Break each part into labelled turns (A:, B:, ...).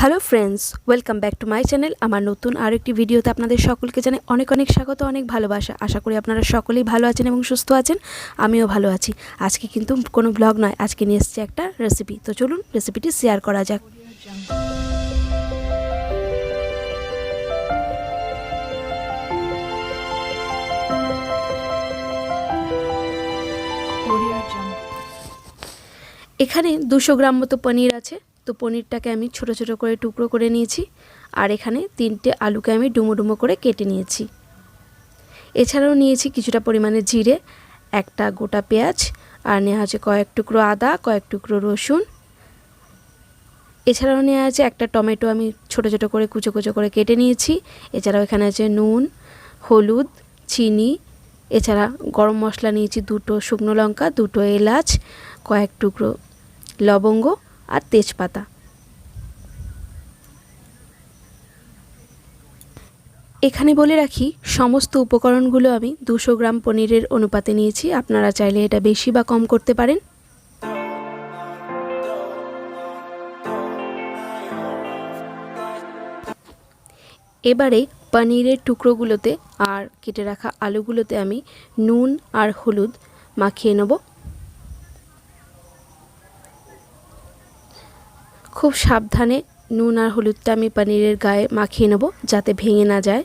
A: Hello friends, welcome back to my channel. আমার নতুন আর একটি ভিডিওতে আপনাদের সকলকে জানাই অনেক অনেক স্বাগত, অনেক ভালোবাসা। আশা করি আপনারা সকলেই ভালো আছেন এবং সুস্থ আছেন। আমিও ভালো আছি। আজকে কিন্তু কোনো ব্লগ নয়, আজকে নিয়ে এসেছি একটা রেসিপি। তো চলুন রেসিপিটি শেয়ার করা যাক। এখানে 200 গ্রাম মতো পনির আছে। তো পনিরটাকে আমি ছোট ছোট করে টুকরো করে নিয়েছি। আর এখানে 3টে আলুকে আমি ডুমো ডুমো করে কেটে নিয়েছি। এছাড়াও নিয়েছি কিছুটা পরিমাণে জিরে, একটা গোটা পেঁয়াজ, আর নেওয়া আছে কয়েক টুকরো আদা, কয়েক টুকরো রসুন। এছাড়াও নেওয়া আছে একটা টমেটো, আমি ছোট ছোট করে কুচো কুচো করে কেটে নিয়েছি। এছাড়াও এখানে আছে নুন, হলুদ, চিনি। এছাড়া গরম মশলা নিয়েছি 2টো শুকনো লঙ্কা, 2টো এলাচ, কয়েক টুকরো লবঙ্গ আর তেজপাতা। এখানে বলে রাখি, সমস্ত উপকরণগুলো আমি 200 গ্রাম পনিরের অনুপাতে নিয়েছি। আপনারা চাইলে এটা বেশি বা কম করতে পারেন। এবারে পনিরের টুকরোগুলোতে আর কেটে রাখা আলুগুলোতে আমি নুন আর হলুদ মাখিয়ে নেব। খুব সাবধানে নুন আর হলুদটা আমি পনিরের গায়ে মাখিয়ে নেব, যাতে ভেঙে না যায়।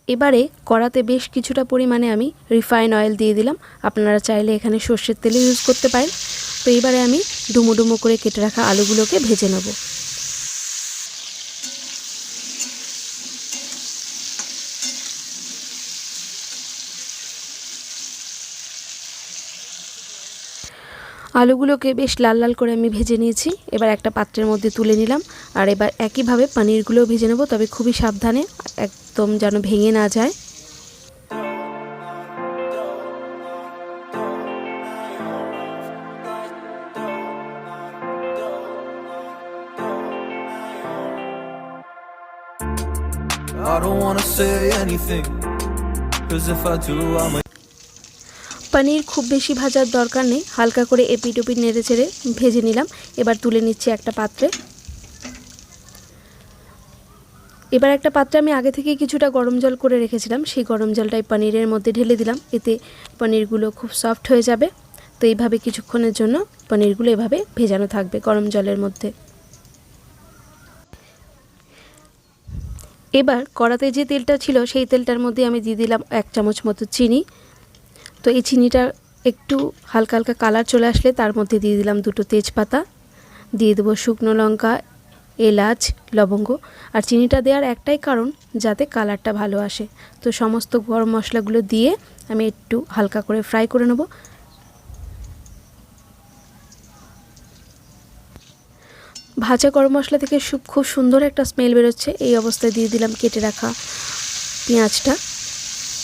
A: এবারে কড়াতে বেশ কিছুটা পরিমাণে আমি রিফাইন অয়েল দিয়ে দিলাম। আপনারা চাইলে এখানে সর্ষের তেল ইউজ করতে পারেন। তো এবারে আমি ডুমো ডুমো করে কেটে রাখা আলুগুলোকে ভেজে নেব। আলুগুলোকে বেশ লাল লাল করে আমি ভেজে নিয়েছি। এবার একটা পাত্রের মধ্যে তুলে নিলাম। আর এবার একইভাবে পনিরগুলোও ভেজে নেব, তবে খুবই সাবধানে, একদম যেন ভেঙে না যায়। I don't wanna say anything, 'cause if I do I might. পনির খুব বেশি ভাজার দরকার নেই, হালকা করে এপিট ওপিট নেড়ে চেড়ে ভেজে নিলাম। এবার তুলে নিচ্ছি একটা পাত্রে। এবার একটা পাত্রে আমি আগে থেকে কিছুটা গরম জল করে রেখেছিলাম, সেই গরম জলটাই পনিরের মধ্যে ঢেলে দিলাম। এতে পনিরগুলো খুব সফট হয়ে যাবে। তো এইভাবে কিছুক্ষণের জন্য পনিরগুলো এভাবে ভেজানো থাকবে গরম জলের মধ্যে। এবার কড়াতে যে তেলটা ছিল সেই তেলটার মধ্যে আমি দিয়ে দিলাম 1 চামচ মতো চিনি। তো এই চিনিটা একটু হালকা হালকা কালার চলে আসলে তার মধ্যে দিয়ে দিলাম 2টো তেজপাতা, দিয়ে দেবো শুকনো লঙ্কা, এলাচ, লবঙ্গ। আর চিনিটা দেওয়ার একটাই কারণ, যাতে কালারটা ভালো আসে। তো সমস্ত গরম মশলাগুলো দিয়ে আমি একটু হালকা করে ফ্রাই করে নেব। ভাজা গরম মশলা থেকে খুব সুন্দর একটা স্মেল বেরোচ্ছে। এই অবস্থায় দিয়ে দিলাম কেটে রাখা পেঁয়াজটা।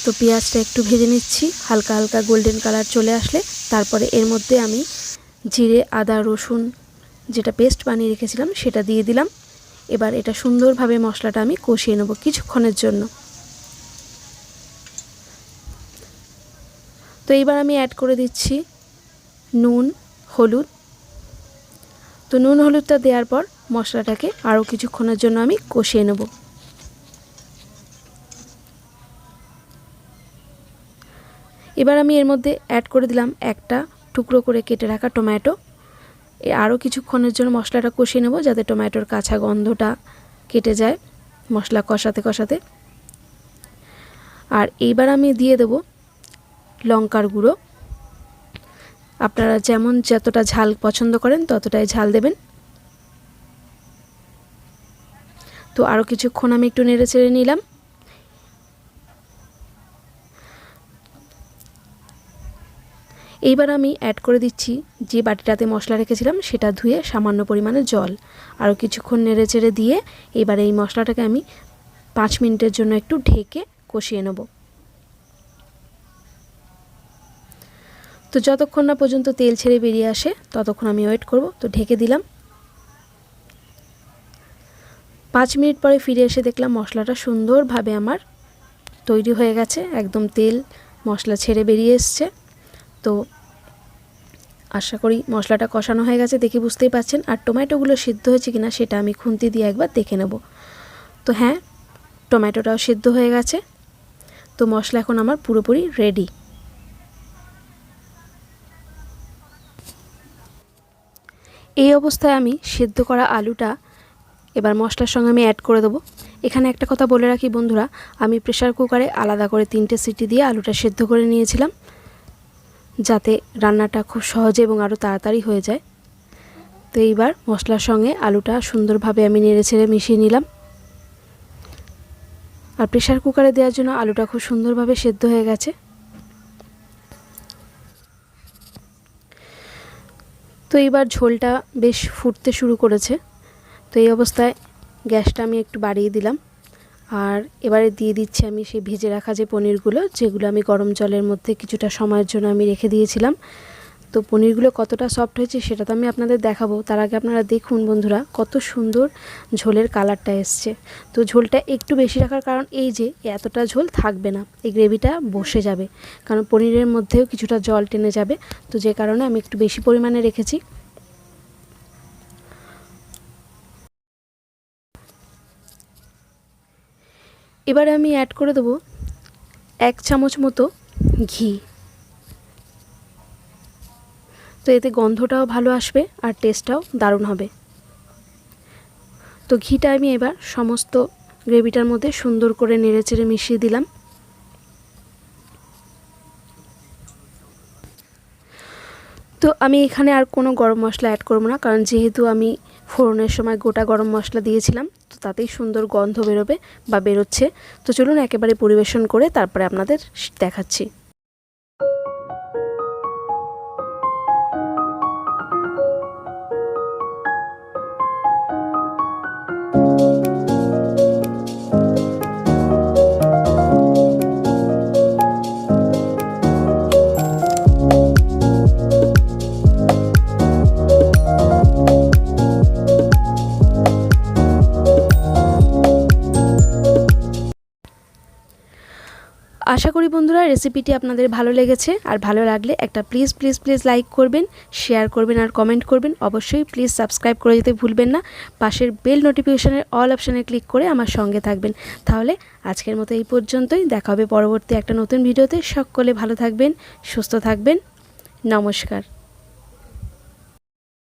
A: তো পেঁয়াজটা একটু ভেজে নিচ্ছি, হালকা হালকা গোল্ডেন কালার চলে আসলে তারপরে এর মধ্যে আমি জিরে, আদা, রসুন যেটা পেস্ট বানিয়ে রেখেছিলাম সেটা দিয়ে দিলাম। এবার এটা সুন্দরভাবে মশলাটা আমি কষিয়ে নেব কিছুক্ষণের জন্য। তো এইবার আমি অ্যাড করে দিচ্ছি নুন, হলুদ। তো নুন হলুদটা দেওয়ার পর মশলাটাকে আরও কিছুক্ষণের জন্য আমি কষিয়ে নেব। এবার আমি এর মধ্যে অ্যাড করে দিলাম একটা টুকরো করে কেটে রাখা টমেটো। আরও কিছুক্ষণের জন্য মশলাটা কষিয়ে নেব, যাতে টমেটোর কাঁচা গন্ধটা কেটে যায় মশলা কষাতে কষাতে। আর এইবার আমি দিয়ে দেব লঙ্কার গুঁড়ো। আপনারা যতটা ঝাল পছন্দ করেন ততটাই ঝাল দেবেন। তো আরও কিছুক্ষণ আমি একটু নেড়ে চেড়ে নিলাম। এইবার আমি অ্যাড করে দিচ্ছি যে বাটিটাতে মশলা রেখেছিলাম সেটা ধুয়ে সামান্য পরিমাণে জল। আরও কিছুক্ষণ নেড়ে চেড়ে দিয়ে এবার এই মশলাটাকে আমি 5 মিনিটের জন্য একটু ঢেকে কষিয়ে নেব। তো যতক্ষণ না পর্যন্ত তেল ছেড়ে বেরিয়ে আসে ততক্ষণ আমি ওয়েট করব। তো ঢেকে দিলাম। 5 মিনিট পরে ফিরে এসে দেখলাম মশলাটা সুন্দরভাবে আমার তৈরি হয়ে গেছে, একদম তেল মশলা ছেড়ে বেরিয়ে এসছে। তো আশা করি মশলাটা কষানো হয়ে গেছে, দেখে বুঝতেই পাচ্ছেন। আর টমেটোগুলো সিদ্ধ হয়েছে কিনা সেটা আমি খুন্তি দিয়ে একবার দেখে নেব। তো হ্যাঁ, টমেটোটাও সিদ্ধ হয়ে গেছে। তো মশলা এখন আমার পুরোপুরি রেডি। এই অবস্থায় আমি সিদ্ধ করা আলুটা এবার মশলার সঙ্গে আমি অ্যাড করে দেবো। এখানে একটা কথা বলে রাখি বন্ধুরা, আমি প্রেসার কুকারে আলাদা করে 3টে সিটি দিয়ে আলুটা সিদ্ধ করে নিয়েছিলাম, যাতে রান্নাটা খুব সহজে এবং আরও তাড়াতাড়ি হয়ে যায়। তো এইবার মশলার সঙ্গে আলুটা সুন্দরভাবে আমি নেড়েচেড়ে মিশিয়ে নিলাম। আর প্রেসার কুকারে দেওয়ার জন্য আলুটা খুব সুন্দরভাবে সেদ্ধ হয়ে গেছে। তো এইবার ঝোলটা বেশ ফুটতে শুরু করেছে। তো এই অবস্থায় গ্যাসটা আমি একটু বাড়িয়ে দিলাম। আর এবারে দিয়ে দিচ্ছি আমি সেই ভেজে রাখা যে পনিরগুলো, যেগুলো আমি গরম জলের মধ্যে কিছুটা সময়ের জন্য আমি রেখে দিয়েছিলাম। তো পনিরগুলো কতটা সফট হয়েছে সেটা তো আমি আপনাদের দেখাবো। তার আগে আপনারা দেখুন বন্ধুরা, কত সুন্দর ঝোলের কালারটা এসছে। তো ঝোলটা একটু বেশি রাখার কারণ এই যে এতটা ঝোল থাকবে না, এই গ্রেভিটা বসে যাবে, কারণ পনিরের মধ্যেও কিছুটা জল টেনে যাবে। তো যে কারণে আমি একটু বেশি পরিমাণে রেখেছি। এবারে আমি অ্যাড করে দেবো 1 চামচ মতো ঘি। তো এতে গন্ধটাও ভালো আসবে আর টেস্টটাও দারুণ হবে। তো ঘিটা আমি এবার সমস্ত গ্রেভিটার মধ্যে সুন্দর করে নেড়েচেড়ে মিশিয়ে দিলাম। তো আমি এখানে আর কোনো গরম মশলা অ্যাড করব না, কারণ যেহেতু আমি ফোড়নের সময় গোটা গরম মশলা দিয়েছিলাম, তো তাতেই সুন্দর গন্ধ বেরোবে বা বেরোচ্ছে। তো চলুন একেবারে পরিবেশন করে তারপরে আপনাদের দেখাচ্ছি। আশা করি বন্ধুরা রেসিপিটি আপনাদের ভালো লেগেছে। আর ভালো লাগলে একটা প্লিজ লাইক করবেন, শেয়ার করবেন আর কমেন্ট করবেন। অবশ্যই প্লিজ সাবস্ক্রাইব করে যেতে ভুলবেন না। পাশের বেল নোটিফিকেশনের অল অপশানে ক্লিক করে আমার সঙ্গে থাকবেন। তাহলে আজকের মতো এই পর্যন্তই, দেখা হবে পরবর্তী একটা নতুন ভিডিওতে। সকলে ভালো থাকবেন, সুস্থ থাকবেন। নমস্কার।